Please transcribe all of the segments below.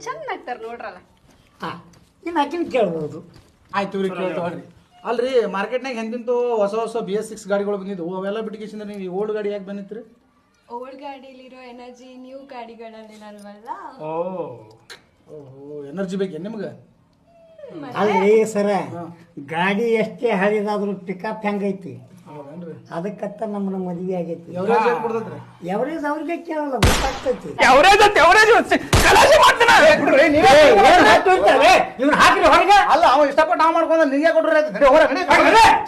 ಚಂದ ಆಗ್ತಾರ ನೋಡ್ರಲ್ಲ. ಇನ್ನು ಆಕಿನ ಕೇಳ್ಬೋದು. ಆಯ್ತು ರೀ ಕೇಳ್ತಾವ್ರಿ. ಅಲ್ರಿ ಮಾರ್ಕೆಟ್ನಾಗ ಎಂತಿಂತೂ ಹೊಸ ಹೊಸ BS6 ಗಾಡಿಗಳು ಬಂದಿದ್ದು, ಅವೆಲ್ಲ ಬಿಟ್ಟಿಗೆಸಿಂದ ನೀವು ಈ ಓಲ್ಡ್ ಗಾಡಿ ಯಾಕೆ ಬಂದಿತ್ರಿ? ಓಲ್ಡ್ ಗಾಡಿಲಿರೋ ಎನರ್ಜಿ ನ್ಯೂ ಗಾಡಿಗಳಲ್ಲಿ ಅಲ್ವಲ್ಲ. ಓಹೋ ಎನರ್ಜಿ ಬೇಕೇನು ನಿಮ್ಗೆ? ಅಲ್ರಿ ಸರ, ಗಾಡಿ ಎಷ್ಟೇ ಹಳಿದಾದ್ರು ಪಿಕಪ್ ಹೆಂಗೈತಿ ಅದಕ್ಕತ್ತ ನಮ್ಮನ್ನ ಮದುವೆ ಆಗೈತಿ. ಎವರೇಜ್ ಅವ್ರಿಗೆ ಕೇಳಲ್ಲ, ಗೊತ್ತಾಗ್ತೈತಿ. ಇವ್ರು ಹಾಕ್ರಿ ಹೊರಗೆ. ಅಲ್ಲ ಅವ ಇಷ್ಟಪಟ್ಟು ನಾವು ಮಾಡ್ಕೊಂಡ ನಿಂಗೆ ಕೊಟ್ರೆ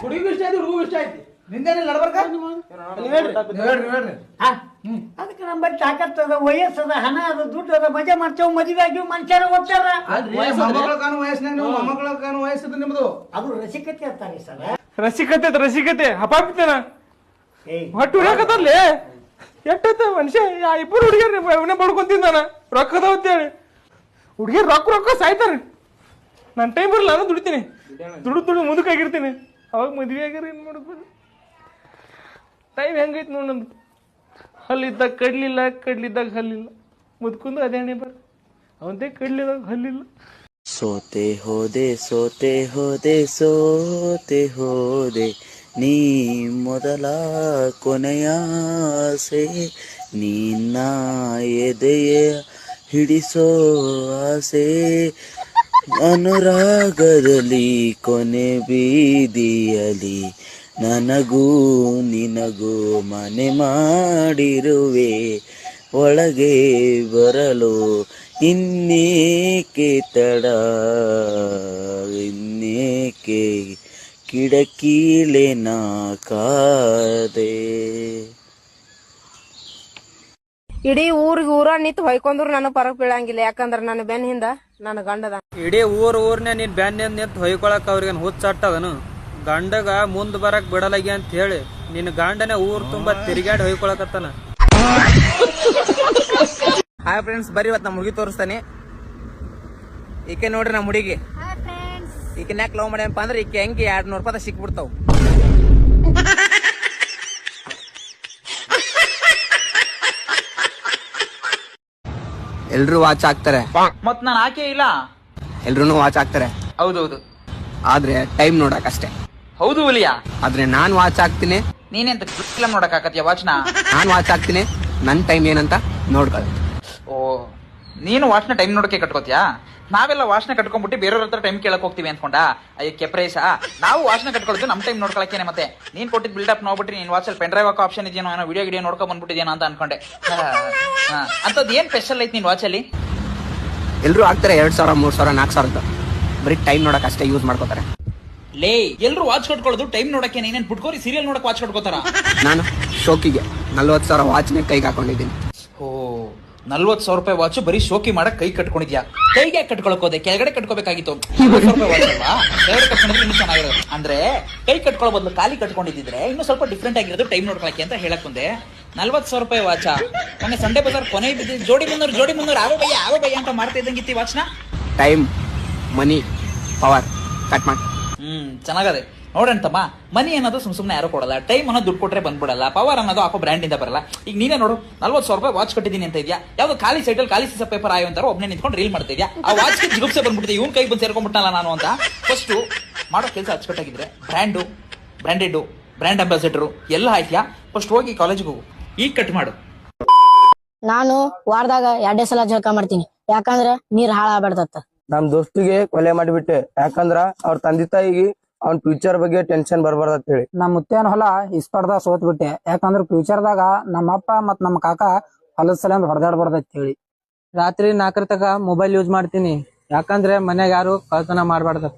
ಹುಡುಗಿಗೂ ಇಷ್ಟ ಆಯ್ತು, ಹುಡುಗೂ ಇಷ್ಟ ಆಯ್ತು. ನಿಂದೇನಿಲ್ಲ ನಡ್ಬರ್ಕ ಹೇಳ್ರಿ. ಅದಕ್ಕೆ ನಮ್ಮ ಬಳಿ ತಾಕತ್ತದ, ವಯಸ್ಸದ, ಹಣ ಅದ, ದುಡ್ಡು ಅದ, ಮಜಾ ಮಾಡ್ತೇವೆ, ಮದುವೆ ಆಗಿವ್ ಮನುಷ್ಯರ ಹೋಗ್ತಾರ. ಮೊಮ್ಮಕ್ಕಳ ಕಾನು ವಯಸ್ಸಿನಾಗ ನೀವು ಮೊಮ್ಮಕ್ಕಳ ಕಾನು ವಯಸ್ಸಿದ್ದು ನಿಮ್ದು. ಅದು ರಸಿಕತೆ ಅಂತಾರೆ ಸರ್. ರಸಿಕತೆ ಹಪಾಪಿತೇನ ಹೊಟ್ಟು ಉರಿಯಾಕತ್ತಲ್ಲಿ ಎಟ್ಟೈತ ಮನುಷ್ಯ. ಇಬ್ಬರು ಹುಡುಗಿಯರ್ ಅವನೇ ಬಡ್ಕೊಂತಿದ್ದಾನ ರೊಕ್ಕದ ಅಂತೇಳಿ. ಹುಡುಗಿಯರ್ ರೊಕ್ಕ ಸಾಯ್ತಾರ. ನನ್ನ ಟೈಮ್ ಬರಲ್ಲ, ನಾನು ದುಡಿತೀನಿ, ದುಡ್ಡು ಮುಂದಕ್ಕೆ ಆಗಿರ್ತೀನಿ. ಅವಾಗ ಮದ್ವೆ ಆಗ್ಯಾರ ಏನ್ ಮಾಡೋದು? ಟೈಮ್ ಹೆಂಗೈತಿ ನೋಡಿ ನಂದು. ಹಲ್ಲಿದ್ದಾಗ ಕಡ್ಲಿದ್ದಾಗ ಹಲ್ಲಿಲ್ಲ, ಮುದ್ಕೊಂಡು ಅದೇ ಹಣೆ ಬರ. ಅವಂದೇ ಕಡ್ಲಿದಾಗ ಹಲ್ಲಿಲ್ಲ. ಸೋತೆ ಹೋದೆ ನೀ ಮೊದಲ ಕೊನೆಯಾಸೆ, ನಿನ್ನ ಎದೆಯ ಹಿಡಿಸೋ ಆಸೆ, ಅನುರಾಗದಲ್ಲಿ ಕೊನೆ ಬೀದಿಯಲಿ ನನಗೂ ನಿನಗೂ ಮನೆ ಮಾಡಿರುವೆ, ಒಳಗೆ ಬರಲು ಇನ್ನೇಕೆ ತಡ, ಇನ್ನೇಕೆ ಕಿಡಕಿಲೆ ನಾ ಕಾದೆ. ಇಡೀ ಊರ ನಿಂತು ಹೊಯ್ಕೊಂಡ್ರು ನನಗ್ ಪರಕ್ ಬೀಳಂಗಿಲ್ಲ. ಯಾಕಂದ್ರ ನನ್ನ ಬೆನ್ ಹಿಂದ ನನ್ನ ಗಂಡದ. ಇಡೀ ಊರ್ನೇ ನೀನ್ ಬ್ಯಾನ್ ನಿಂತು ಹೊಯ್ಕೊಳಕ್ ಅವ್ರಿಗೆ ಹುಚ್ಚಾಟದನು. ಗಂಡಗ ಮುಂದ್ ಬರಕ್ ಬಿಡಲಾಗಿ ಅಂತ ಹೇಳಿ ನಿನ್ ಗಂಡನೇ ಊರ್ ತುಂಬಾ ತಿರುಗಾಡಿ ಹೊಯ್ಕೊಳಕತ್ತಾನ. ಹಾಯ್ ಫ್ರೆಂಡ್ಸ್, ಬರ್ರಿ ಇವತ್ತು ನಮ್ಮ ಹುಡುಗಿ ತೋರಿಸ್ತಾನೆ. ಈಕೆ ನೋಡ್ರಿ ನಮ್ಮ ಹುಡುಗಿ. ಈಕೆ ಯಾಕೆ ಲವ್ ಮಾಡ್ಯಪ್ಪ ಅಂದ್ರೆ ಈಕೆ ಹೆಂಗೆ 200 ರೂಪಾಯಿ ಸಿಕ್ಬಿಡ್ತಾವ. ಎಲ್ರು ವಾಚ್ ಹಾಕ್ತಾರೆ, ಮತ್ ನಾನ್ ಹಾಕೇ ಇಲ್ಲ. ಎಲ್ರು ವಾಚ್ ಹಾಕ್ತಾರೆ, ಹೌದೌದು. ಆದ್ರೆ ಟೈಮ್ ನೋಡಕ್ ಅಷ್ಟೇ. ಹೌದು ಹುಲಿಯಾ. ಆದ್ರೆ ನಾನ್ ವಾಚ್ ಹಾಕ್ತೀನಿ, ನೀನೆಂತ ಫಿಲ್ಮ್ ನೋಡಕ್ ಆಕತ್ಯ ವಾಚ್ನ? ನಾನ್ ವಾಚ್ ಹಾಕ್ತೀನಿ, ನನ್ ಟೈಮ್ ಏನಂತ ನೋಡ್ಕೊಳ್ಳಿ. ಓ, ನೀನು ವಾಚ್ನ ಟೈಮ್ ನೋಡಕ್ಕೆ ಕಟ್ಕೋತಿಯಾ? ನಾವೆಲ್ಲ ವಾಚ್ನ ಕಟ್ಕೊಂಡ್ಬಿಟ್ಟು ಬೇರೆಯವ್ರ ಹತ್ರ ಟೈಮ್ ಕೇಳಕ್ ಹೋಗ್ತೀವಿ ಅನ್ಕೊಂಡ? ಅಯ್ಯಕ್ಕೆ ಪ್ರೈಸ. ನಾವು ವಾಚ್ನ ಕಟ್ಕೊಳ್ಳೋದು ನಮ್ ಟೈಮ್ ನೋಡ್ಕೊಳಕ್ಕೇನೆ. ಮತ್ತೆ ನೀನ್ ಕೊಟ್ಟಿದ್ ಬಿಲ್ಡಪ್ ನೋಡ್ಬಿಟ್ಟು ನೀನ್ ವಾಚಲ್ಲಿ ಪೆನ್ ಡ್ರೈವ್ ಹಾಕೋ ಆಪ್ಷನ್ ಇದೆಯೋ, ಏನೋ ವಿಡಿಯೋ ನೋಡ್ಕೊಂಡ್ ಬಂದ್ಬಿಟ್ಟಿದೇನೋ ಅಂತ ಅನ್ಕೊಂಡೆ. ಅಂತದ್ ಏನ್ ಸ್ಪೆಷಲ್ ಐತಿ ನಿನ್ ವಾಚಲ್ಲಿ? ಎಲ್ರು ಹಾಕ್ತಾರೆ 2000, 3000, 4000 ಬರೀ ಟೈಮ್ ನೋಡಕ್ ಅಷ್ಟೇ ಯೂಸ್ ಮಾಡ್ಕೋತಾರೆ. ಲೇ, ಎಲ್ರು ವಾಚ್ ಕಟ್ಕೊಳ್ಳೋದು ಟೈಮ್ ನೋಡಕ್ಕೆ. ನೀನೇನ್ ಪುಟ್ಕೋರಿ ಸೀರಿಯಲ್ ನೋಡಕ್ ವಾಚ್ ಕಟ್ಕೋತಾರ? ನಾನು ಶೋಕಿಗೆ 40,000 ವಾಚ್ನ ಕೈಗೆ ಹಾಕೊಂಡಿದ್ದೀನಿ. ಓ, 40,000 ರೂಪಾಯಿ ವಾಚ್ ಬರೀ ಶೋಕಿ ಮಾಡಕ್ ಕೈ ಕಟ್ಕೊಂಡಿದ್ಯಾ? ಕೈಗೆ ಕಟ್ಕೊಳಕ್ ಹೋದೆ, ಕೆಳಗಡೆ ಕಟ್ಕೋಬೇಕಾಗಿತ್ತು. 40,000 ರೂಪಾಯಿ ವಾಚ್ ಅಲ್ವಾ, ಕೆಳಗಡೆ ಕಟ್ಕೊಂಡಿದ್ರೆ ಇನ್ನೂ ಚೆನ್ನಾಗಿರೋದು. ಅಂದ್ರೆ ಕೈ ಕಟ್ಕೊಳ್ಳೋ ಬದಲು ಖಾಲಿ ಕಟ್ಕೊಂಡಿದ್ರೆ ಇನ್ನೂ ಸ್ವಲ್ಪ ಡಿಫ್ರೆಂಟ್ ಆಗಿರೋದು ಟೈಮ್ ನೋಡ್ಕೊಳಕ್ಕೆ ಅಂತ ಹೇಳಕ್ ಬಂದೆ. 40,000 ರೂಪಾಯಿ ವಾಚ. ಮೊನ್ನೆ ಸಂಡೆ ಬಜಾರ್ ಕೊನೆ ಬಿದ್ದಿದ್ದು ಜೋಡಿ 300 ಆವ ಬಯ್ಯ ಅಂತ ಮಾಡ್ತಾ ಇದ್ದಂಗಿತ್ತಿ ವಾಚ್ನ. ಟೈಮ್, ಮನಿ, ಪವರ್ ಕಟ್ ಮಾಡಿ. ಚೆನ್ನಾಗದೆ ನೋಡಂತಮ್ಮ. ಮನಿ ಅನ್ನೋದು ಸುಮ್ನೆ ಯಾರು ಕೊಡಲ್ಲ, ಟೈಮ್ ಅನ್ನೋದು ದುಡ್ಡು ಕೊಟ್ರೆ ಬಂದ್ಬಿಡಲ್ಲ, ಪವರ್ ಅನ್ನೋದು ಹಾಕೋ ಬ್ರ್ಯಾಂಡ್ ಇಂದ ಬರಲ್ಲ. ಈಗ ನೀನೇ ನೋಡು, 40,000 ರೂಪಾಯಿ ವಾಚ್ ಕಟ್ಟಿದೀನಿ ಅಂತ ಇದೆಯಾ? ಯಾವ್ದು ಖಾಲಿ ಸೈಟಲ್ಲಿ ಖಾಲಿ ಸೀಸ ಪೇಪರ್ ಆಯೋ ಅಂತಾರೋ ಒಬ್ಬನೇ ನಿಂತ್ಕೊಂಡು ರೀಲ್ ಮಾಡ್ತಾ ಇದೆಯಾ? ಆ ವಾಚ್ ಜಿಗುಪ್ಸೆ ಬಂದ್ಬಿಟ್ಟಿದೆ, ಇವ್ನ ಕೈ ಬಂದು ಸೇರ್ಕೊಂಡ್ಬಿಟ್ಟಲ್ಲ ನಾನು ಅಂತ. ಫಸ್ಟ್ ಮಾಡೋ ಕೆಲಸ ಅಚ್ಚುಕಟ್ಟಾಗಿದ್ರೆ ಬ್ರ್ಯಾಂಡೆಡ್ ಬ್ರ್ಯಾಂಡ್ ಅಂಬಾಸಿಡರು ಎಲ್ಲ ಆಯ್ತಿಯಾ? ಫಸ್ಟ್ ಹೋಗಿ ಕಾಲೇಜ್ಗೆ ಹೋಗು, ಈಗ ಕಟ್ ಮಾಡು. ನಾನು ವಾರದಾಗ 2 ಸಲ ಜಳಕ ಮಾಡ್ತೀನಿ, ಯಾಕಂದ್ರ ನೀರ್ ಹಾಳಾಗ್ಬಾರ್ದತ್ತ. ನಮ್ ದೋಸ್ತಿಗೆ ಕೊಲೆ ಮಾಡಿಬಿಟ್ಟೆ, ಯಾಕಂದ್ರ ಅವ್ರ ತಂದೆ ತಾಯಿಗೆ ಅವ್ನ ಫ್ಯೂಚರ್ ಬಗ್ಗೆ ಟೆನ್ಷನ್ ಬರ್ಬಾರ್ದ ಅಂತ ಹೇಳಿ. ನಮ್ ಮುತ್ತೇನ ಹೊಲ ಇಸ್ಪರ್ದಾಗ ಸೋತ್ ಬಿಟ್ಟೆ, ಯಾಕಂದ್ರ ಫ್ಯೂಚರ್ದಾಗ ನಮ್ಮಪ್ಪ ಮತ್ ನಮ್ಮ ಕಾಕ ಹೊಲದ ಸಲ ಹೊಡೆದಾಡ್ಬಾರ್ದ ಅಂತ ಹೇಳಿ. ರಾತ್ರಿ 4 ತಕ ಮೊಬೈಲ್ ಯೂಸ್ ಮಾಡ್ತೀನಿ, ಯಾಕಂದ್ರೆ ಮನ್ಯಾಗ ಯಾರು ಕಳ್ತನ ಮಾಡ್ಬಾರ್ದ.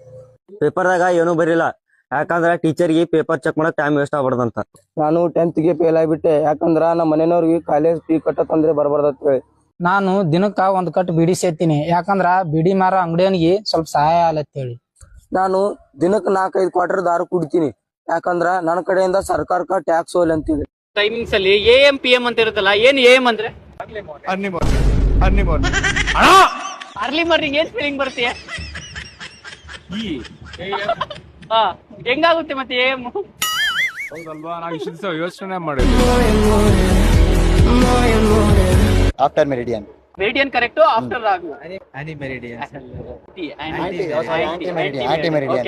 ಪೇಪರ್ದಾಗ ಏನು ಬರಿಲ್ಲ, ಯಾಕಂದ್ರ ಟೀಚರ್ಗೆ ಪೇಪರ್ ಚೆಕ್ ಮಾಡಕ್ ಟೈಮ್ ವೇಸ್ಟ್ ಆಗ್ಬಾರ್ದಂತ. ನಾನು 10th ಗೆ ಫೇಲ್ ಆಗ್ಬಿಟ್ಟೆ, ಯಾಕಂದ್ರ ನಮ್ಮ ಮನೆಯವ್ರಿಗೆ ಕಾಲೇಜ್ ಫೀ ಕಟ್ಟತ್ತಂದ್ರೆ ಬರ್ಬಾರ್ದ ಅಂತ ಹೇಳಿ. ನಾನು ದಿನಕ್ಕ 1 ಕಟ್ ಬಿಡಿ ಸೇತೀನಿ, ಯಾಕಂದ್ರ ಬಿಡಿ ಮಾರೋ ಅಂಗಡಿಯವನಿಗೆ ಸ್ವಲ್ಪ ಸಹಾಯ ಆಗತ್ತೇಳಿ. ನಾನು ದಿನಕ್ಕೆ 4-5 ಕ್ವಾರ್ಟರ್ ದಾರು ಕುಡಿತೀನಿ, ಯಾಕಂದ್ರ ನನ್ನ ಕಡೆಯಿಂದ ಸರ್ಕಾರಕ್ಕ ಟ್ಯಾಕ್ಸ್ ಹೋಲ್ ಅಂತೀವಿ. ಟೈಮಿಂಗ್ಸ್ ಅಲ್ಲಿ AM PM ಅಂತ ಇರುತ್ತಲ್ಲ, ಏನ್ AM ಅಂದ್ರೆ? ಅರ್ಲಿ ಮಾರ್ನಿಂಗ್ ಏನ್ ಫೀಲಿಂಗ್ ಬರ್ತೀಯ? ಹೆಂಗಾಗುತ್ತೆ ಮತ್ತೆ AM? ಯೋಚನೆ ಮಾಡಿ. After meridian meridian correct after Raghu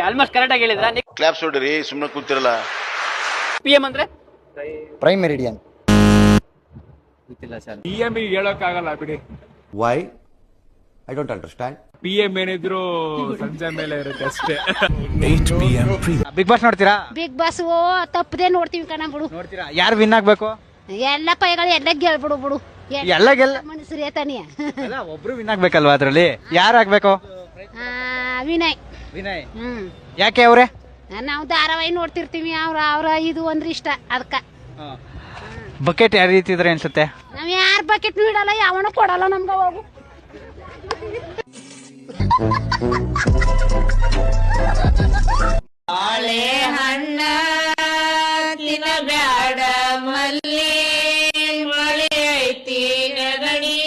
almost correct ಆಗಿ ಹೇಳಿದ್ರ. ಕ್ಲಾಪ್ಸ್ ಹೊಡ್ರಿ, ಸುಮ್ಮನೆ ಕೂತಿರಲ್ಲ. PM ಅಂದ್ರೆ ಪ್ರೈಮ್ ಮೆರಿಡಿಯನ್. PM ಹೇಳಕ್ಕಾಗಲ್ಲ ಬಿಡಿ. Why? I don't understand. PM ಏನಿದ್ರು ಸಂಜೆ ಮೇಲೆ ಇರುತ್ತೆ ಅಷ್ಟೇ. ಬಿಗ್ ಬಾಸ್ ನೋಡ್ತೀರಾ? ಬಿಗ್ ಬಾಸ್ ತಪ್ಪದೆ ನೋಡ್ತೀವಿ ಕಣ ಬಿಡು. ನೋಡ್ತೀರಾ? ಯಾರು ವಿನ್ ಆಗ್ಬೇಕು? ಎಲ್ಲ ಪೈಗಳು ಎಲ್ಲ ಗೆಲ್ಬಿಡು ಬಿಡು. ಎಲ್ಲ ಮನುಷ್ಯರೇ ತಾನಿಯ. ಒಬ್ರು ವಿನ್ ಆಗ್ಬೇಕಲ್ವಾ ಅದ್ರಲ್ಲಿ? ಯಾರು ಆಗ್ಬೇಕು? ವಿನಯ್. ವಿನಯ್. ಯಾಕೆ ಅವ್ರೆ? ನಾವು ಧಾರಾವಾಹಿ ನೋಡ್ತಿರ್ತೀವಿ. ಅವ್ರ ಇದು ಅಂದ್ರೆ ಇಷ್ಟ ಅದಕ್ಕ. ಬಕೆಟ್ ಯಾವ ರೀತಿ ಇದ್ರೆ ಅನ್ಸುತ್ತೆ? ನಾವ್ ಯಾರ ಬಕೆಟ್ ಇಡಲ್ಲ, ಯಾವನು ಕೊಡಲ್ಲ ನಮ್ಗ. ಹೋಗು ಬಾಳೆ ಹಣ್ಣ ತಿನ್ನಬ್ಯಾಡ ಮಲ್ಲಿ, ಮಳೆ ಐತಿ ನಗಡಿ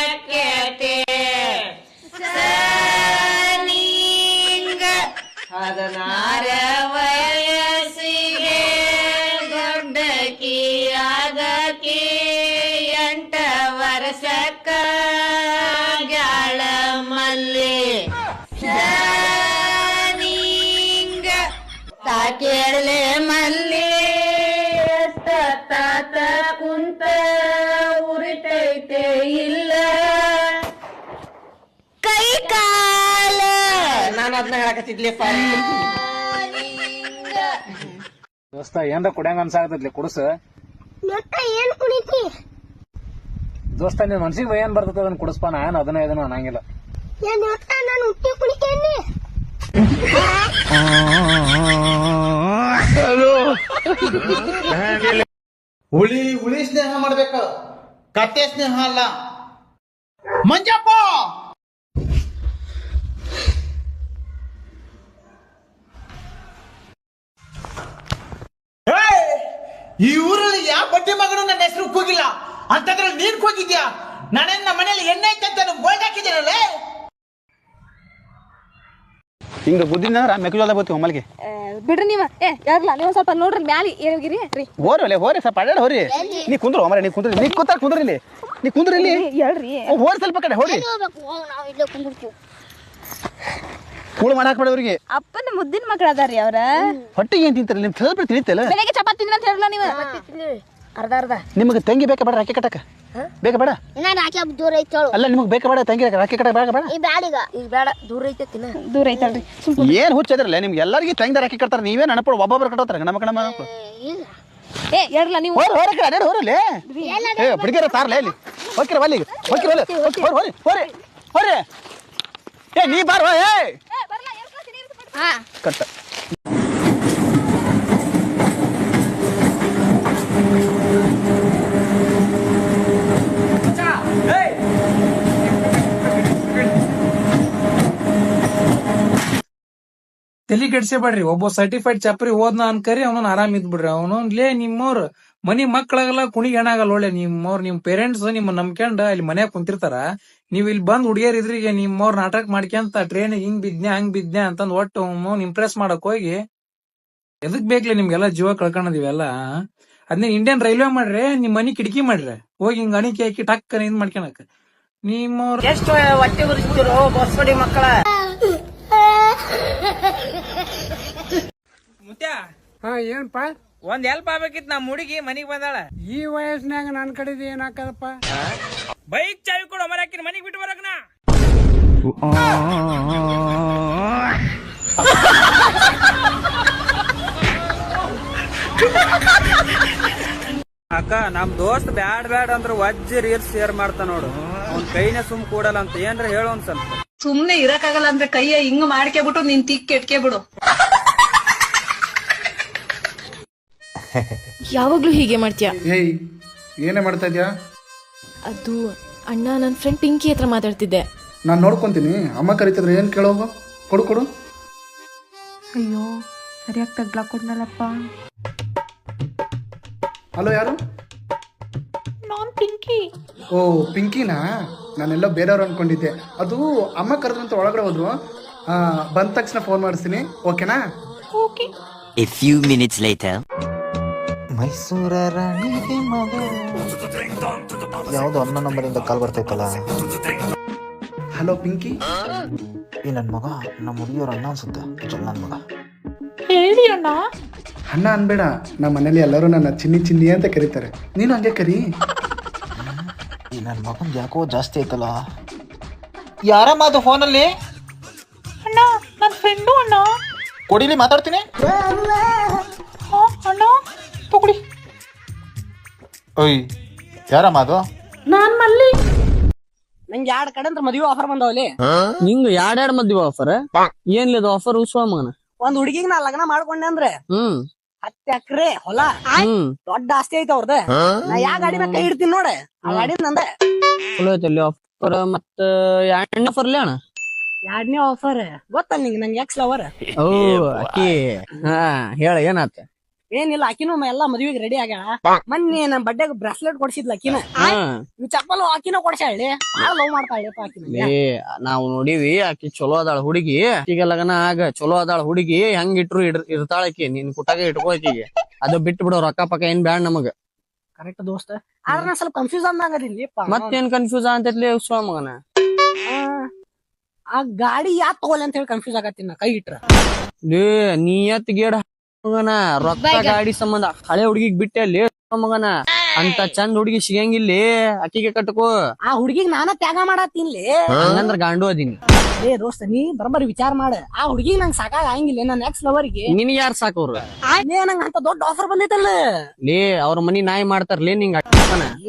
ಅಕ್ಕತೆ ಸನಿಂಗ 16 ವಯಸ್ಸಿಗೆ ಗಂಡಕಿ ಆಗಕಿ 8 ವರ್ಷಕ್ಕ ಗ್ಯಾಳ ಮಲ್ಲಿ ಕೇಳಲೆ ಮಲ್ಲಿ ತಾತ ಕುಂತ ಉರಿತೈತೆ ಇಲ್ಲ ಕೈ ಕಾಲ. ನಾನು ಅದನ್ನ ಹೇಳಕತ್ತಿದ್ಲಿ. ದೋಸ್ತ ಏನ್ರ ಕುಡಿಯಂಗ ಅನ್ಸಾಕತ್ತೈತ್ಲಿ, ಕುಡಿಸ. ಏನ್ ಕುಣಿತಿ ದೋಸ್ತ ನಿನ್ ಮನ್ಸಿಗೆ ಏನ್ ಬರ್ತದ ಅದನ್ನ ಕುಡಿಸ್ಪ. ನಾನು ಅದನ್ನ ಇದನ್ನ ಅನ್ನಂಗಿಲ್ಲ. ನಾನು ಹುಟ್ಟಿ ಕುಣಿತೇನೆ. ಹುಳಿ ಸ್ನೇಹ ಮಾಡ್ಬೇಕು, ಕತ್ತೆ ಸ್ನೇಹ ಅಲ್ಲ. ಮಂಜಪ್ಪ, ಈ ಊರಲ್ಲಿ ಯಾವ ಬಡ್ಡಿ ಮಗನು ನನ್ನ ಹೆಸರು ಕೂಗಿಲ್ಲ ಅಂತಂದ್ರೆ ನೀನ್ ಕೂಗಿದ್ಯಾ? ನಾನೇನ್ ನಮ್ಮ ಮನೇಲಿ ಎಣ್ಣೆ ಐತೆ ಅಂತ ಬೋಲ್ಡ್ ಹಾಕಿದ್ದೀನಲ್ಲ. ಹಿಂಗ ಗುದ್ದಿನ ಮೆಕ್ಕೆಜೋಳ ಬರ್ತೀವಿ ಒಮ್ಮಲ್ಗೆ ಬಿಡ್ರಿ ನೀವ. ಯಾರಲ್ಲ ನೀವು ಸ್ವಲ್ಪ ನೋಡ್ರಿ ಮ್ಯಾಲಿ ಏನಿಗಿರಿ ಹೋರಿ ಹೋರಿ ಸ್ವಲ್ಪ ಅಡ್ಯಾಡ ಹೋರಿ. ನೀ ಕುಂದ್ರು ಮರ, ನೀ ಕುಂದ್ರಿ, ನೀ ಕೂತಾರ ಕುಂದ್ರಿ ಇಲ್ಲಿ, ನೀ ಕುಂದ್ರಿ ಇಲ್ಲಿ. ಹೇಳ್ರಿ ಹೋರಿ ಸ್ವಲ್ಪ ಕಡೆ ಹೋರಿ. ಕೂಳು ಮಾಡಾಕ್ ಬೇಡ ಅವ್ರಿಗೆ. ಅಪ್ಪನ ಮುದ್ದಿನ ಮಕ್ಳು ಅದಾರಿ ಅವ್ರ. ಹೊಟ್ಟಿಗೆ ಏನ್ ತಿಂತಾರೆ ನಿಮ್ ಸ್ವಲ್ಪ ತಿಳಿತಲ್ಲ. ಬೆಳಗ್ಗೆ ಚಪಾತಿ ತಿಂದ್ರ ಅಂತ ಹೇಳಲ್ಲ ನೀವು. ಅರ್ಧ ನಿಮಗೆ ತಂಗಿ ಬೇಕಾ ಬೇಡ ರಾಕಿ ಕಟ್ಟಕ? ಬೇಕಾ ಬೇಡ? ಅಲ್ಲ ನಿಮಗೆ ಬೇಕಾ ಬೇಡ ತಂಗಿ ರಾಕಿ ಕಟ್ಟಕ? ಬೇಡ ಬೇಡ ಈಗ ಬೇಡ, ದೂರ ಐತೆ ದೂರ ಐತಲ್ರಿ. ಏನ್ ಹುಚ್ಚಿದ್ರಲ್ಲ ನಿಮ್ಗೆ ಎಲ್ಲರಿಗೂ ತಂಗಿ ರಾಕಿ ಕಟ್ತಾರ, ನೀವೇ ನೆನಪು ಒಬ್ಬೊಬ್ರು ಕಟ್ಟೋತಾರ. ನಮ್ಮ ಕಡೆ ಹೇಳ್ರಲ್ಲ ನೀವು. ಹೊರಕ್ಕೆ ಅಡ್ಯಾಡ ಹೋರಲ್ಲ. ಹುಡುಗಿರ ತಾರ್ಲೆ ಅಲ್ಲಿ ಹೋಗಿರ ಅಲ್ಲಿಗೆ ಹೋಗಿರ ಹೋರಿ ಹೋರಿ ಹೋರಿ. ಏ ನೀ ಬಾರ. ಏ ಕಟ್ಟ ತಲಿ ಕೆಡ್ಸೇಬೇಡ್ರಿ. ಒಬ್ಬ ಸರ್ಟಿಫೈಡ್ ಚಪ್ರಿ ಹೋದ್ನ ಅನ್ಕರಿ ಅವನ ಆರಾಮ್ ಇದ್ ಬಿಡ್ರಿ. ಅವನು ಲೇ ನಿಮ್ಮವ್ರ ಮನಿ ಮಕ್ಕಳಾಗಲ್ಲ, ಕುಣಿಗೆ ಹೆಣಾಗಲ್ಲ. ಒಳ್ಳೆ ನಿಮ್ಮವ್ರ ನಿಮ್ ಪೇರೆಂಟ್ಸ್ ನಿಮ್ಮ ನಂಬ್ಕೊಂಡ್ ಇಲ್ಲಿ ಮನ್ಯಾಗ ಕುಂತಿರ್ತಾರ. ನೀವ್ ಇಲ್ಲಿ ಬಂದ್ ಹುಡುಗಿಯರ್ ಇದ್ರಿಗೆ ನಿಮ್ಮವ್ರ ನಾಟಕ ಮಾಡ್ಕೊಂತ ಟ್ರೈನ್ ಹಿಂಗ್ ಬಿದ್ನೆ ಹಂಗ್ ಬಿದ್ನೆ ಅಂತಂದ್ ಒಟ್ಟು ಇಂಪ್ರೆಸ್ ಮಾಡಕ್ ಹೋಗಿ ಎದಕ್ ಬೇಕ್ಲಿ ನಿಮ್ಗೆಲ್ಲಾ ಜೀವ ಕಳ್ಕೊಂಡದಿವೆಲ್ಲ. ಅದನ್ನ ಇಂಡಿಯನ್ ರೈಲ್ವೆ ಮಾಡ್ರಿ, ನಿಮ್ ಮನಿ ಕಿಟಕಿ ಮಾಡ್ರಿ, ಹೋಗಿ ಹಿಂಗ್ ಅಣಿಕೆ ಹಾಕಿ ಟಕ್ಕನ ಇದ್ ಮಾಡ್ಕೊಳಕ್. ನಿಮ್ಮವ್ರ ಎಷ್ಟು ಹೊಟ್ಟೆ ಉರಿಸ್ತಿರೋ ಬಸ್ಪಡಿ ಮಕ್ಕಳ. ಏನ್ಪ ಒಂದ್ ಹೆಲ್ಪ್ ಆಗ್ಬೇಕಿತ್ತು. ನಮ್ ಹುಡುಗಿ ಮನಿಗ್ ಬಂದಾಳ. ಈ ವಯಸ್ಸಿನಾಗ ನನ್ ಕಡೆದ ಏನ್ ಹಾಕದಪ್ಪ? ಬೈಕ್ ಚಾವಿ ಕೊಡು, ಮರಾಕಿನ ಮನಿಗ್ ಬಿಟ್ಟು ಬರಕ್ನ. ಅಕ್ಕ ನಮ್ ದೋಸ್ತ್ ಬ್ಯಾಡ್ ಬ್ಯಾಡ್ ಅಂದ್ರ ವಜ್ಜಿ ರೀಲ್ಸ್ ಶೇರ್ ಮಾಡ್ತಾ ನೋಡು. ಅವ್ನ್ ಕೈನೇ ಸುಮ್ ಕೂಡಲ್ಲ ಅಂತ ಏನ್ರ ಹೇಳು ಒಂದ್ ಸ್ವಲ್ಪ. ಸುಮ್ನೆ ಇರಕ್ಕಾಗಲ್ಲ ಅಂದ್ರೆ ಕೈಯ ಹಿಂಗ್ ಮಾಡ್ಕೆಬಿಟ್ಟು ನಿನ್ ತಿಕ್ ಕೆಟ್ಕೆ ಬಿಡು. ಯಾವಾಗ್ಲೂ ಹೀಗೆ ಮಾಡ್ತೀಯಾ? ಏಯ್ ಏನೇ ಮಾಡ್ತಾ ಇದ್ಯಾ? ಅದು ಅಣ್ಣ, ನನ್ನ ಫ್ರೆಂಡ್ ಪಿಂಕಿ ಹತ್ರ ಮಾತಾಡ್ತಿದ್ದೆ. ನಾನು ನೋಡ್ಕೊಂತೀನಿ. ಅಮ್ಮ ಕರಿತಿದ್ರೆ ಏನ್ ಕೇಳೋಗು. ಕೊಡು ಕೊಡು. ಅಯ್ಯೋ ಸರಿಯಾಗಿ ತಗ್ಲಾ ಕೊಡ್ನಲ್ಲಪ್ಪ. ಹಲೋ, ಯಾರು? ನಾನ್ ಪಿಂಕಿ. ಓ ಪಿಂಕಿನಾ? ನಾನೆಲ್ಲ ಬೇರೆಯವ್ರು ಅನ್ಕೊಂಡಿದ್ದೆ. ಅದು ಅಮ್ಮ ಕರೆದ್ರಂತ ಒಳಗಡೆ ಹೋದ್ರು. ಬಂದ ತಕ್ಷಣ ಫೋನ್ ಮಾಡಿಸ್ತೀನಿ, ಓಕೆನಾ? Okay. A few minutes later. ಮೈಸೂರ ರಾಣಿಗೆ ಮಗ ಯಾವುದೋ ಅನ್ನ ನಂಬರಿಂದ ಕಾಲ್ ಬರ್ತೈತಲ್ಲ. ಹಲೋ ಪಿಂಕಿ, ಈ ನನ್ನ ಮಗ ನಮ್ಮ ಹುಡುಗಿಯವ್ರ ಅಣ್ಣ ಅನ್ಸುತ್ತೆ. ನನ್ನ ಮಗ ಹೇಳಿ ಅಣ್ಣ. ಅಣ್ಣ ಅನ್ಬೇಡ, ನಮ್ಮ ಮನೇಲಿ ಎಲ್ಲರೂ ನನ್ನ ಚಿನ್ನಿ ಚಿನ್ನಿ ಅಂತ ಕರೀತಾರೆ. ನೀನು ಹಂಗೆ ಕರಿ. ಈ ನನ್ನ ಮಗನ್ ಯಾಕೋ ಜಾಸ್ತಿ ಐತಲ್ಲ. ಯಾರ ಮಾತು ಫೋನಲ್ಲಿ? ಅಣ್ಣ ನನ್ನ ಫ್ರೆಂಡು ಅಣ್ಣ. ಕೊಡಿಲಿ, ಮಾತಾಡ್ತೀನಿ. ಅಣ್ಣ ತಗೊಳ್ಳಿ. ಓಯ್, ಯಾರ ಮಾತು? ನಾನ್ ಮಲ್ಲಿ. ನಂಗೆ 2 ಕಡೆ ಅಂತ ಮದುವೆ ಆಫರ್ ಬಂದವಲ್ಲಿ. ನಿಂಗ ಎರಡ್ ಮದ್ವೆ ಆಫರ್ ಏನ್ಲಿದ ಆಫರ್ ಉಸ್ವಾ ಮಗನ? ಒಂದ್ ಹುಡುಗಿಗೆ ನಾ ಲಗ್ನ ಮಾಡ್ಕೊಂಡೆ ಅಂದ್ರೆ 10 ಎಕರೆ ಹೊಲ, ದೊಡ್ಡ ಆಸ್ತಿ ಐತೆ ಅವ್ರದ. ನಾ ಯಾ ಗಾಡಿ ಮ್ಯಾಗ ಕೈ ಇಡ್ತೀನಿ ನೋಡ, ಆ ಗಾಡಿ ನಂದೆ. ಚಲೋ ಐತಲ್ಲಿ ಆಫರ್. ಮತ್ತ ಎರಡನೇ ಆಫರ್ ಅಣ್ಣ? 2ನೇ ಆಫರ್ ಗೊತ್ತಲ್ಲ ನಿಂಗೆ, ನಂಗೆ ಎಕ್ಸ್ ಲವರ್. ಓ ಅಕ್ಕಿ, ಹಾ ಹೇಳ ಏನಾತ? ಏನಿಲ್ಲ, ಆಕಿನೂ ಎಲ್ಲಾ ಮದ್ವಿಗೆ ರೆಡಿ ಆಗ್ಯಾಳ. ಮೊನ್ನೆ ನಮ್ ಬಡ್ಡೆಗೆ ಬ್ರಾಸ್ಲೆಟ್ ಕೊಡ್ಸಿದ್ಲ ಆಕಿನ. ಇವ್ ಚಪ್ಪಲ್ ಆಕಿನ ಕೊಡ್ಸಾಳಿ. ಭಾಳ ಲವ್ ಮಾಡ್ತಾಳಪ್ಪ ಆಕಿನ. ನಾವು ನೋಡಿವಿ, ಆಕಿ ಚಲೋ ಅದಾಳ ಹುಡುಗಿ. ಈಗ ಲಗನ ಆಗ ಚಲೋ ಅದಾಳ ಹುಡುಗಿ. ಹೆಂಗ್ ಇಟ್ರು ಇರ್ತಾಳಕಿ. ನಿನ್ ಕುಟಾಗ ಇಟ್ಕೋಕಿಗೆ ಅದು ಬಿಟ್ಟು ಬಿಡೋ. ರೊಕ್ಕ ಪಕ್ಕ ಏನ್ ಬ್ಯಾಡ ನಮಗ. ಕರೆಕ್ಟ್ ದೋಸ್ತ. ಆದ್ರೆ ನಾ ಸ್ವಲ್ಪ ಕನ್ಫ್ಯೂಸ್ ಅಂದಂಗದಿಲ್ಲ. ಮತ್ತೇನ್ ಕನ್ಫ್ಯೂಸ್ ಅಂತೈತ್ಲಿ ಉಸ್ವಾ ಮಗನ? ಆ ಗಾಡಿ ಯಾ ತಗೋಲಿ ಅಂತ ಹೇಳಿ ಕನ್ಫ್ಯೂಸ್ ಆಗತ್ತೀನಿ ನಾ ಕೈ ಇಟ್ರ. ನೀಯತ್ ಗೇಡ ಮಗನ. ರೊಕ್ಕ ಗಾಡಿ ಸಂಬಂಧ ಹಳೆ ಹುಡುಗಿಗ್ ಬಿಟ್ಟೆ ಅಲ್ಲಿ ಮಗನ. ಅಂತ ಚಂದ ಹುಡುಗಿ ಸಿಗಂಗಿಲ್ಲ, ಅಕ್ಕಿಗೆ ಕಟ್ಕೋ. ಆ ಹುಡುಗಿಗ್ ನಾನ ತ್ಯಾಗ ಮಾಡತ್ತೀನಿ. ಹಂಗಂದ್ರ ಗಾಂಡು ಅದೀನಿ. ಏ ದೋಸ್ತ, ನೀ ಬರಬರಿ ವಿಚಾರ ಮಾಡ. ಆ ಹುಡುಗಿಗ್ ನಂಗೆ ಸಾಕಾಗ ಆಗಂಗಿಲ್ಲ. ನನ್ನ ಎಕ್ಸ್ ಲವರ್ಗೆ ನಿನ್ ಯಾರ್ ಸಾಕವ್ರ? ನಂಗ ಅಂತ ದೊಡ್ಡ ಆಫರ್ ಬಂದೈತಲ್ಲ. ಲೇ ಅವ್ರ ಮನಿ ನಾಯಿ ಮಾಡ್ತಾರಲೇ ನಿಂಗ.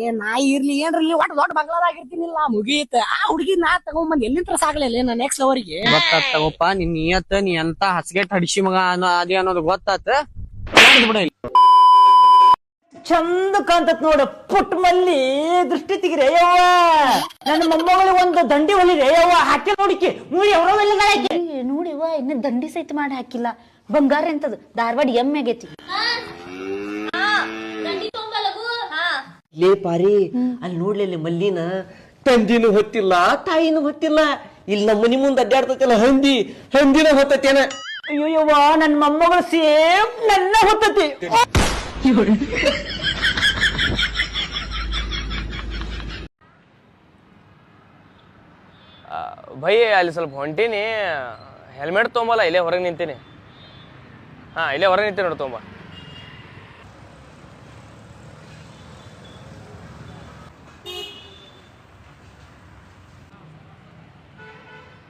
ಏ ನಾಯಿ ಇರ್ಲಿ ಏನ್ರಲ್ಲಿ ಒಟ್ಟು ದೊಡ್ಡ ಬಂಗ್ಲಾದಾಗಿರ್ತೀನಿಲ್ಲ, ಮುಗೀತ. ಆ ಹುಡುಗಿ ನಾ ತಗೊಂಬಂದ್ ಎಲ್ಲಿಂತ್ರ ಸಾಗ್ಲಿಲ್ಲ ನನ್ನ ಎಕ್ಸ್ ಲವರ್ಗೆ. ಗೊತ್ತಾತ್ ತಗೋಪ್ಪ, ನಿನ್ ನಿಯತ್. ನೀ ಅಂತ ಹಸ್ಗೆಟ್ ಹಡಿಸಿ ಮಗ ಅದೇ ಅನ್ನೋದು ಗೊತ್ತಾತ. ಬಿಡ. ಚಂದ ಕಾಂತತ್ ನೋಡ ಪುಟ್ ಮಲ್ಲಿ. ದೃಷ್ಟಿ ತೆಗಿರಿ ಯವ್ವ. ನನ್ನ ಮೊಮ್ಮಗಳಿಗೆ ಒಂದು ದಂಡಿ ಹೊಲಿರಿ ಯವ್ವ. ಹಾಕಿ ನೋಡಿಕೆ ನೋಡಿ ನೋಡಿವ ಇನ್ನ ದಂಡಿ ಸಹಿತ ಮಾಡಿ ಹಾಕಿಲ್ಲ. ಬಂಗಾರ ಎಂತದು ಧಾರವಾಡ ಎಮ್ಮೆ ಆಗೈತಿ. ಲೇ ಪಾರಿ, ಅಲ್ಲಿ ನೋಡ್ಲಿ ಮಲ್ಲಿನ ತಂದಿನೂ ಹೊತ್ತಿಲ್ಲ, ತಾಯಿನೂ ಹೊತ್ತಿಲ್ಲ. ಇಲ್ಲಿ ನಮ್ಮ ಮನಿ ಮುಂದೆ ಅಡ್ಡಾಡ್ತೈತಿಲ್ಲ ಹಂದಿನ ಹೊತ್ತೇನ. ಅಯ್ಯೋ ಯವ್ವ, ನನ್ನ ಮೊಮ್ಮಗಳು ಸೇಮ್ ನನ್ನ ಹೊತ್ತತಿ. ಭೈ ಅಲ್ಲಿ ಸ್ವಲ್ಪ ಹೊಂಟೀನಿ. ಹೆಲ್ಮೆಟ್ ತೊಗೊಂಬಲ್ಲ, ಇಲ್ಲೇ ಹೊರಗೆ ನಿಂತೀನಿ. ಹಾ ಇಲ್ಲೇ ಹೊರಗೆ ನಿಂತೀನಿ ನೋಡಿ, ತೊಗೊಂಬ.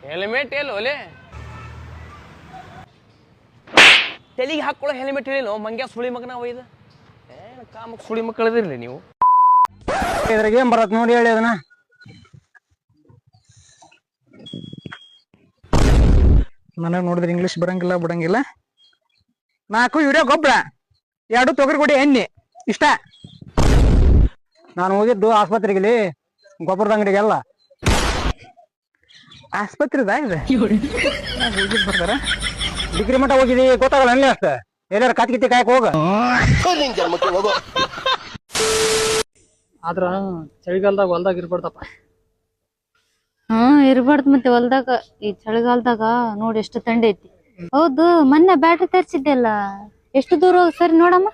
ಹೆಲ್ಮೆಟ್ ಎಲ್ಲ ಒಲೆ ತೆಲಿಗೆ ಹಾಕೊಳ್ಳೋ ಹೆಲ್ಮೆಟ್ ಹೇಳಿಲ್ಲ ಮಂಗ್ಯ ಸುಳಿ ಮಗನ ಒಯ್ದ. ಕಾಮಕ್ ಸುಳಿ ಮಕ್ಕಳದಿರ್ಲಿ ನೀವು. ಇದ್ರಾಗ ಏನ್ ಬರತ್ ನೋಡಿ ಹೇಳಿ ಅದನ್ನ. ನನಗ್ ನೋಡಿದ್ರೆ ಇಂಗ್ಲಿಷ್ ಬರಂಗಿಲ್ಲ ಬಿಡಂಗಿಲ್ಲ. 4 ಯೂರಿಯಾ ಗೊಬ್ಬರ, 2 ತೊಗರಿಗೊಡಿ ಎಣ್ಣೆ, ಇಷ್ಟ. ನಾನು ಹೋಗಿದ್ದು ಆಸ್ಪತ್ರೆಗೆ, ಗೊಬ್ಬರದ ಅಂಗಡಿಗೆಲ್ಲ. ಆಸ್ಪತ್ರೆದ ಇದೆ ಹೋಗಿದ್ ಬರ್ತಾರ. ಡಿಗ್ರಿ ಮಟ್ಟ ಹೋಗಿದಿ ಗೊತ್ತಾಗಲ್ಲ ಅಲ್ಲೇ ಅಷ್ಟ. ಎಲ್ಲಾರ ಕಾತ್ಕಿತ್ತಿ ಕಾಯಕ್ ಹೋಗ. ಆದ್ರ ಚಳಿಗಾಲದಾಗ ಹೊಲ್ದಾಗ ಇರ್ಬಾರ್ದಪ್ಪ. ಇರ್ಬಾರ್ದು ಮತ್ತೆ ಹೊಲ್ದಾಗ. ಈ ಚಳಿಗಾಲದಾಗ ನೋಡಿ ಎಷ್ಟು ಥಂಡಿ ಐತಿ. ಹೌದು, ಮೊನ್ನೆ ಬ್ಯಾಟ್ರಿ ತರಿಸಿದ್ದೆಲ್ಲ ಎಷ್ಟು ದೂರ ಹೋಗಿ ಸರಿ ನೋಡಮ್ಮ.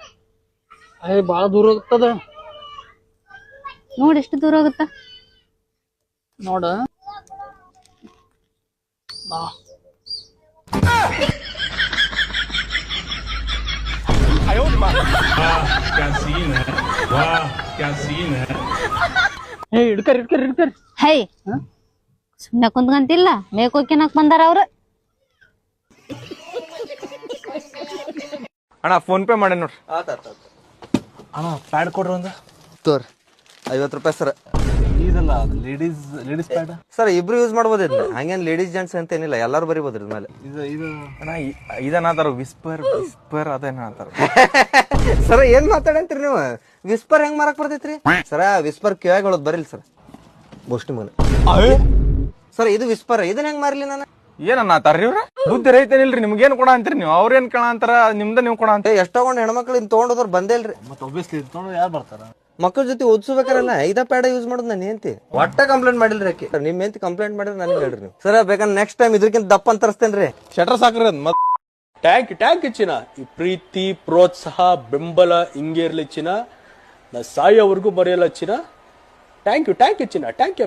ಬಾಳ ದೂರ ಹೋಗ್ತದ ನೋಡಿ, ಎಷ್ಟು ದೂರ ಹೋಗುತ್ತ ನೋಡ. ಹೈ ಸುಮ್ನೆ ಕುಂತ್ಕಂತಿಲ್ಲ, ಮೇಕೋಕಿನಕ್ ಬಂದಾರ ಅವ್ರ. ಅಣ್ಣ ಫೋನ್ ಪೇ ಮಾಡಿ ನೋಡ್ರಿ. ಅಣ್ಣ ಪ್ಯಾಡ್ ಕೊಡ್ರಿ ಒಂದು. ತೋರ್ 50 ರೂಪಾಯಿ ಸರ್. ಇದಲ್ಲ ಲೇಡೀಸ್ ಪ್ಯಾಡ್ ಸರ್, ಇಬ್ರು ಯೂಸ್ ಮಾಡ್ಬೋದು ಇದನ್ನ. ಹಂಗೇನ್ ಲೇಡೀಸ್ ಜೆಂಟ್ಸ್ ಅಂತ ಏನಿಲ್ಲ, ಎಲ್ಲಾರು ಬರಿಬೋದು ಇದ್ರ ಮೇಲೆ. ಇದು ಅಣ್ಣ ಇದನ್ನಾತಾರ ವಿಸ್ಪರ್ ಅದೇನಾತಾರ. ಸರ ಏನ್ ಮಾತಾಡಂತ್ರಿ ನೀವು? ವಿಸ್ಪರ್ ಹೆಂಗ್ ಮಾರಕ್ ಬರ್ತೈತ್ರಿ ಸರ? ವಿಸ್ಪರ್ ಕಿವ್ಯಾಗ ಹೇಳೋದ್ ಬರಿಲ್ ಸರ್. ಗೋಷ್ಠಿ ಮಗನ ಸರ್, ಇದು ವಿಸ್ಪರ್. ಇದನ್ನ ಹೆಂಗ್ ಮಾರ್ಲಿ ನಾನು? ಏನನ್ನಾತಾರ್ರಿ ಇವ್ರ? ಬುದ್ಧಿ ರೈತೇನಿಲ್ರಿ. ನಿಮ್ಗೇನ್ ಕೊಡ ಅಂತೀರಿ ನೀವು? ಅವ್ರೇನ್ ಕಣ ಅಂತಾರ, ನಿಮ್ದ ನೀವು ಕೊಡ ಅಂತ. ಎಷ್ಟೊಂದ್ ಹೆಣ್ಮಕ್ಳು ಇನ್ ತಗೊಂಡೋದ್ರ ಬಂದೇಲ್ರಿ. ಮತ್ತೆ ಒಬ್ವಿಯಸ್ಲಿ ತಗೊಂಡು ಯಾರು ಬರ್ತಾರ? ಮಕ್ಕಳ ಜೊತೆ ಓದಿಸ್ಬೇಕಾರಲ್ಲ, ಇದ ಪ್ಯಾಡ ಯೂಸ್ ಮಾಡೋದು. ನಾನು ಹೆಂತಿ ಒಟ್ಟ ಕಂಪ್ಲೇಂಟ್ ಮಾಡಿಲ್ರಿ ಆಕಿ. ನಿಮ್ ಹೆಂತಿ ಕಂಪ್ಲೇಂಟ್ ಮಾಡಿದ್ರೆ ನನಗೆ ಹೇಳ್ರಿ ನೀವು. ಸರ್ ಬೇಕಾದ್ರೆ ನೆಕ್ಸ್ಟ್ ಟೈಮ್ ಇದ್ರಕ್ಕಿಂತ ದಪ್ಪ ಅಂತ ತರಿಸ್ತೇನ್ರಿ. ಶಟರ್ ಸಾಕ್ರಿ ಅದ್ ಟ್ಯಾಂಕ್ ಯು ಚಿನ್ನ. ಈ ಪ್ರೀತಿ ಪ್ರೋತ್ಸಾಹ ಬೆಂಬಲ ಹಿಂಗೆ ಇರ್ಲಿ ಚಿನ್ನ. ನಾ ಸಾಯೋವರೆಗೂ ಮರೆಯಲ್ಲ ಚಿನ್ನ. ಥ್ಯಾಂಕ್ ಯು ಚಿನ್ನ. Thank you